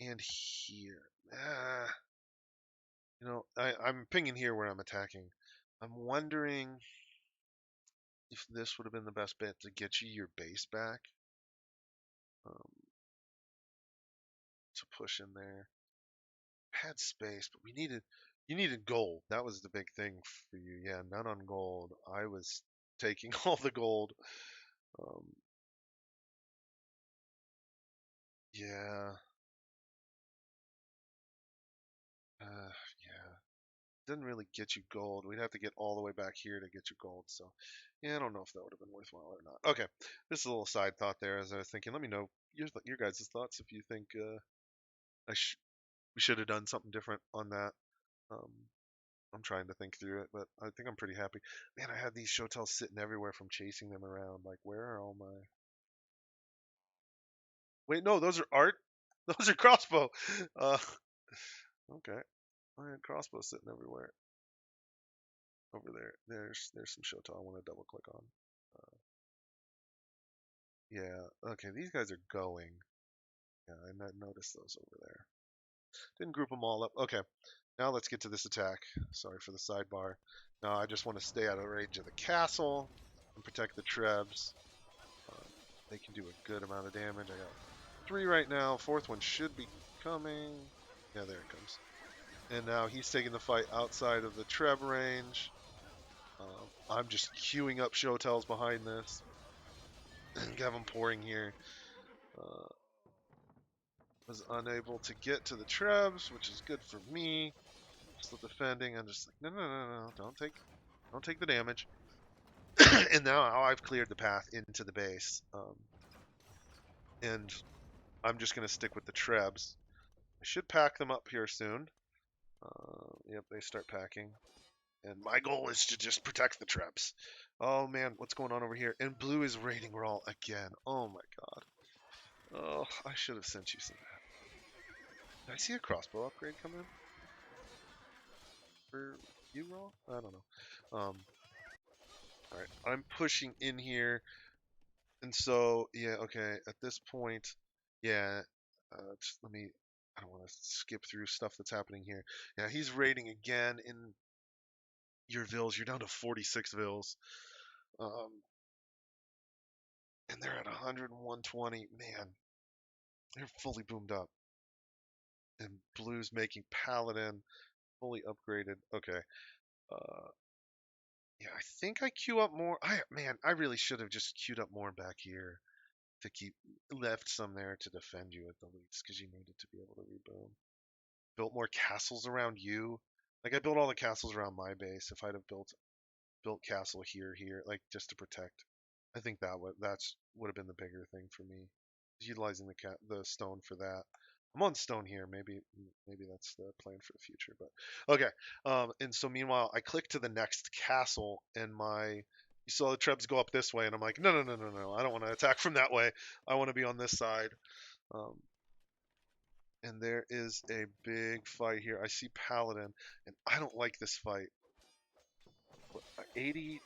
And here, I'm pinging here where I'm attacking. I'm wondering if this would have been the best bet to get you your base back. Um, to push in there. Had space, but you needed gold. That was the big thing for you. Yeah, none on gold. I was taking all the gold. Um, yeah, yeah. Didn't really get you gold. We'd have to get all the way back here to get you gold. So, yeah, I don't know if that would have been worthwhile or not. Okay, just a little side thought there as I was thinking. Let me know your guys' thoughts if you think I sh we should have done something different on that. Um, I'm trying to think through it, but I think I'm pretty happy. Man, I had these shotels sitting everywhere from chasing them around. Like, where are all my? Wait, no, those are art. Those are crossbow. Uh, okay. I had crossbow sitting everywhere over there. There's some shotel I want to double click on. Uh, yeah. Okay, these guys are going. Yeah, I noticed those over there. Didn't group them all up. Okay, now let's get to this attack. Sorry for the sidebar. Now I just want to stay out of range of the castle and protect the Trebs. Uh, they can do a good amount of damage. I got 3 right now. Fourth one should be coming. Yeah, there it comes. And now he's taking the fight outside of the Treb range. I'm just queuing up showtells behind this. Have them pouring here. Uh, was unable to get to the Trebs, which is good for me. Still defending. I'm just like, no, don't take the damage. And now I've cleared the path into the base, and I'm just gonna stick with the Trebs. I should pack them up here soon. Yep, they start packing. And my goal is to just protect the Trebs. Oh man, what's going on over here? And blue is raiding Raw again. Oh my god. Oh, I should have sent you some. Did I see a crossbow upgrade come in? For you, Raw? I don't know. Alright, I'm pushing in here. And so, yeah, okay, at this point, yeah, let me, I don't want to skip through stuff that's happening here. Yeah, he's raiding again in your Vills. You're down to 46 Vills. Um, and they're at 100 and 120. Man, they're fully boomed up. And Blue's making Paladin fully upgraded. Okay. Uh, yeah, I think I queue up more. Man, I really should have just queued up more back here. to keep left some there to defend you at the least because you needed to be able to reboom. Built more castles around you. Like I built all the castles around my base. If I'd have built castle here, like just to protect, I think would have been the bigger thing for me, utilizing the stone for that. I'm on stone here. Maybe that's the plan for the future. But okay. And so meanwhile, I click to the next castle, and you saw the trebs go up this way, and I'm like, no, no, no, no, no. I don't want to attack from that way. I want to be on this side. Um, and there is a big fight here. I see Paladin, and I don't like this fight. 80.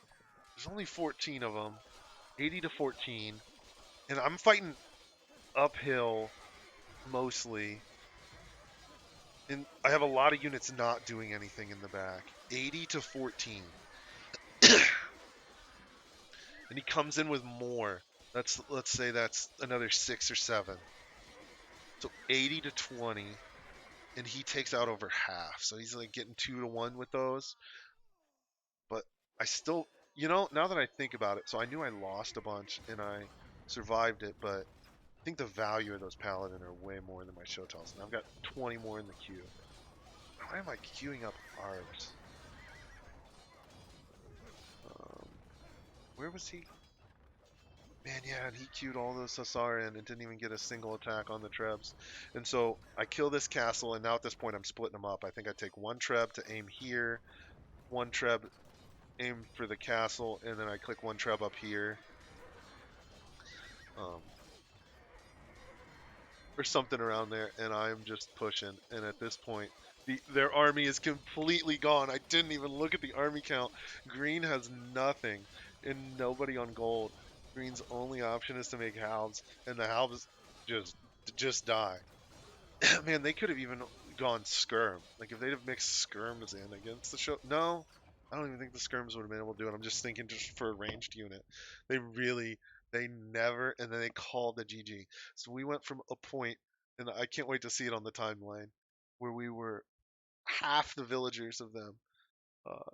There's only 14 of them. 80 to 14, and I'm fighting uphill mostly. And I have a lot of units not doing anything in the back. 80 to 14. And he comes in with more. Let's say that's another 6 or 7. So 80 to 20, and he takes out over half. So he's like getting 2 to 1 with those. But I still, now that I think about it, so I knew I lost a bunch and I survived it, but I think the value of those paladin are way more than my show tells. And I've got 20 more in the queue. Why am I queuing up arbs? Um, where was he? Man, yeah, and he queued all those Hussar in and didn't even get a single attack on the Trebs. And so I kill this castle, and now at this point I'm splitting them up. I think I take one Treb to aim here, one Treb aim for the castle, and then I click one Treb up here. Um, or something around there, and I'm just pushing. And at this point, their army is completely gone. I didn't even look at the army count. Green has nothing, and nobody on gold. Green's only option is to make halves, and the halves just die. Man, they could have even gone skirm. Like if they'd have mixed skirms in against the show. No, I don't even think the skirms would have been able to do it. I'm just thinking just for a ranged unit. They never, and then they called the GG. So we went from a point, and I can't wait to see it on the timeline, where we were half the villagers of them, uh,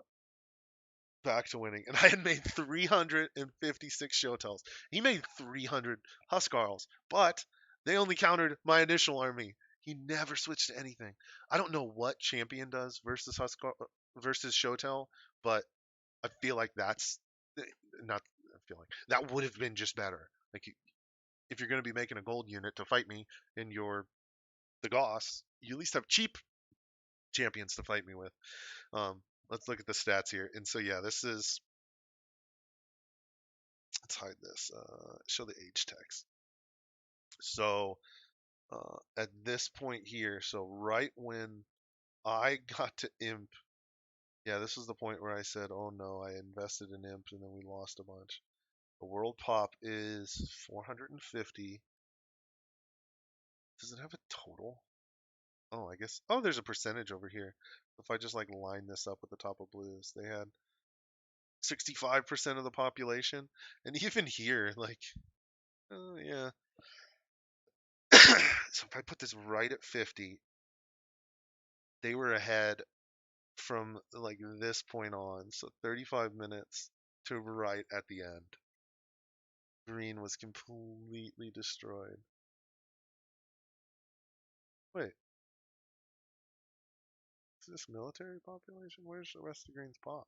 back to winning. And I had made 356 Showtells. He made 300 Huskarls, but they only countered my initial army. He never switched to anything. I don't know what champion does versus versus Showtell, but I feel like that's not. I feel like that would have been just better. Like if you're going to be making a gold unit to fight me in the Goths, you at least have cheap champions to fight me with. Um, let's look at the stats here. And so yeah, this is. Let's hide this. Show the age text. So at this point here, so right when I got to imp, yeah, this is the point where I said, oh no, I invested in imp and then we lost a bunch. The world pop is 450. Does it have a total? Oh, I guess. Oh, there's a percentage over here. If I just like line this up with the top of blues, they had 65% of the population, and even here, like, yeah. So if I put this right at 50, they were ahead from like this point on. So 35 minutes to right at the end. Green was completely destroyed. Wait, is this military population? Where's the rest of Green's pop?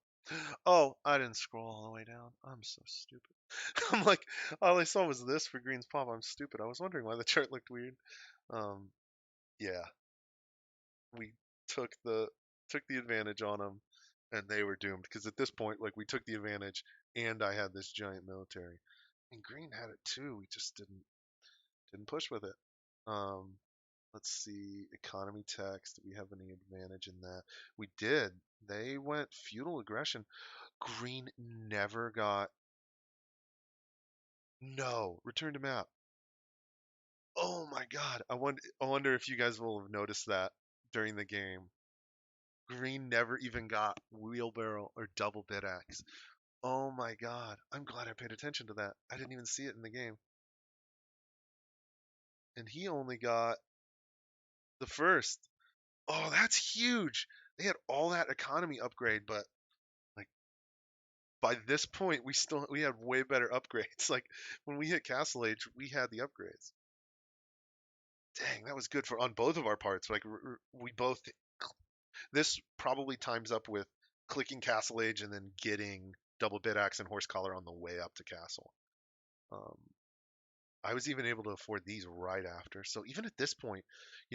Oh, I didn't scroll all the way down. I'm so stupid. I'm like, all I saw was this for Green's pop. I'm stupid. I was wondering why the chart looked weird. Um, yeah, we took the advantage on them, and they were doomed. Because at this point, like we took the advantage, and I had this giant military, and Green had it too. We just didn't push with it. Um, let's see, economy text. Do we have any advantage in that? We did. They went feudal aggression. Green never got. No, return to map. Oh my god. I wonder if you guys will have noticed that during the game. Green never even got wheelbarrow or double bit axe. Oh my god. I'm glad I paid attention to that. I didn't even see it in the game. And he only got the first. Oh, that's huge. They had all that economy upgrade, but like by this point we had way better upgrades. Like when we hit Castle Age, we had the upgrades. Dang, that was good for on both of our parts. Like we both this probably times up with clicking Castle Age and then getting double bit axe and horse collar on the way up to Castle. Um, I was even able to afford these right after. So even at this point,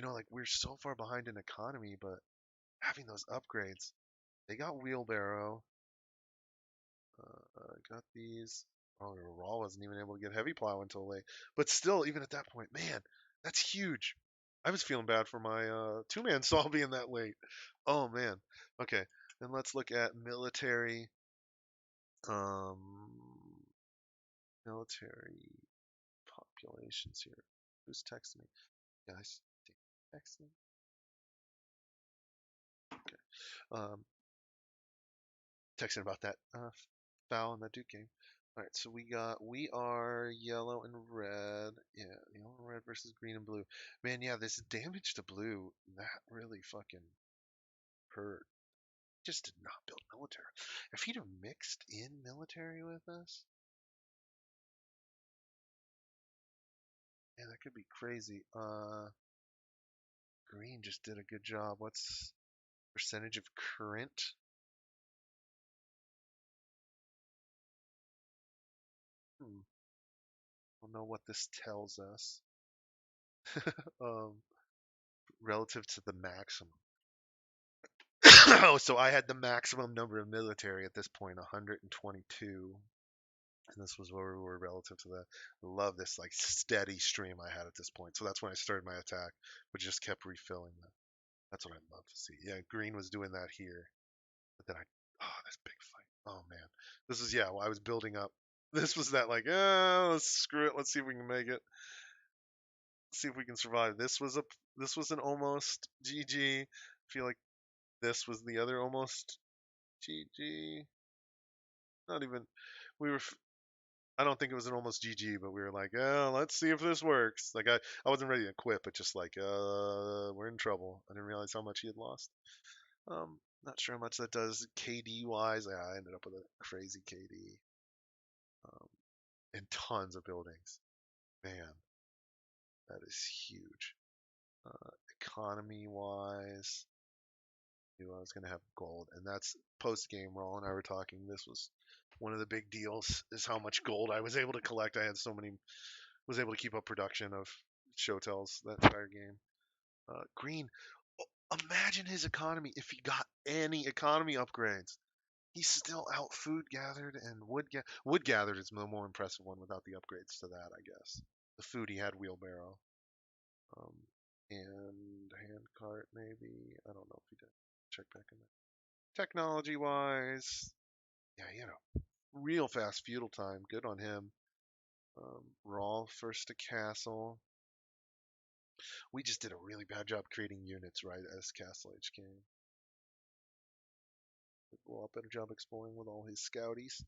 like we're so far behind in economy, but having those upgrades, they got wheelbarrow, got these. Oh, Raw wasn't even able to get heavy plow until late. But still, even at that point, man, that's huge. I was feeling bad for my two-man saw being that late. Oh man. Okay, then let's look at um, military populations here. Who's texting me? Guys, texting. Um, texting about that foul in that Duke game. All right, so we are yellow and red. Yeah, yellow and red versus green and blue. Man, yeah, this damage to blue that really fucking hurt. Just did not build military. If he'd have mixed in military with us, yeah, that could be crazy. Green just did a good job. What's percentage of current? Hmm. I don't know what this tells us. Um, relative to the maximum. Oh, so I had the maximum number of military at this point, 122. And this was where we were relative to that. I love this like steady stream I had at this point. So that's when I started my attack, which just kept refilling that. That's what I'd love to see. Yeah, green was doing that here. But then this big fight. Oh man. This is, yeah, well, I was building up. This was that like, let's screw it. Let's see if we can make it. See if we can survive. This was an almost GG. I feel like this was the other almost GG. Not even. We were. I don't think it was an almost GG, but we were like, oh, let's see if this works. Like I wasn't ready to quit, but just like, we're in trouble. I didn't realize how much he had lost. Not sure how much that does KD wise. Yeah, I ended up with a crazy KD. Um, and tons of buildings. Man, that is huge. Economy wise, knew I was going to have gold, and that's post game. Raul and I were talking. This was one of the big deals is how much gold I was able to collect. I had so many, was able to keep up production of show tells that entire game. Green, imagine his economy if he got any economy upgrades. He's still out food gathered and wood gathered is the more impressive one without the upgrades to that, I guess. The food he had wheelbarrow, um, and hand cart maybe. I don't know if he did. Check back in there. Technology wise, yeah, real fast feudal time. Good on him. Raw first to castle. We just did a really bad job creating units right as Castle Age came. A lot better job exploring with all his scouties.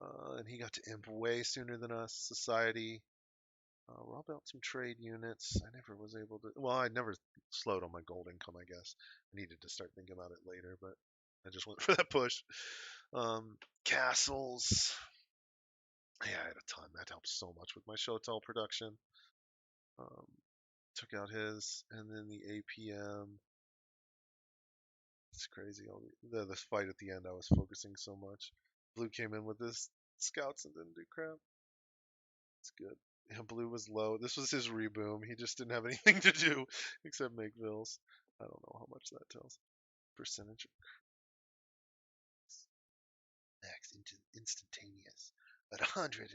And he got to imp way sooner than us. Society. Rob out some trade units. I never was able to. Well, I never slowed on my gold income, I guess. I needed to start thinking about it later, but I just went for that push. Castles. Yeah, I had a ton. That helped so much with my Shotel production. Um, took out his, and then the APM. It's crazy. The fight at the end, I was focusing so much. Blue came in with his scouts and didn't do crap. It's good. Yeah, Blue was low. This was his reboom. He just didn't have anything to do except make vills. I don't know how much that tells. Percentage of max into instantaneous at 109.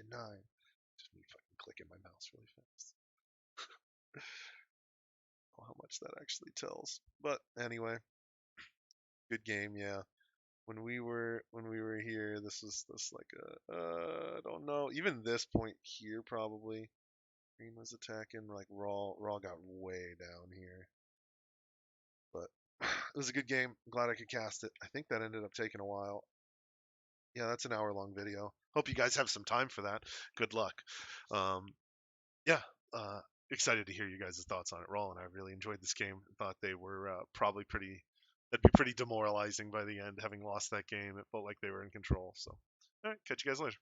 Just me fucking clicking my mouse really fast. How much that actually tells. But anyway, good game, yeah. When we were here, this was this like a I don't know. Even this point here probably. Green was attacking like Raw got way down here. But it was a good game. Glad I could cast it. I think that ended up taking a while. Yeah, that's an hour-long video. Hope you guys have some time for that. Good luck. Um, yeah, uh, excited to hear you guys' thoughts on it. Raw and I really enjoyed this game. Thought they were probably pretty. That'd be pretty demoralizing by the end, having lost that game. It felt like they were in control. So All right, catch you guys later.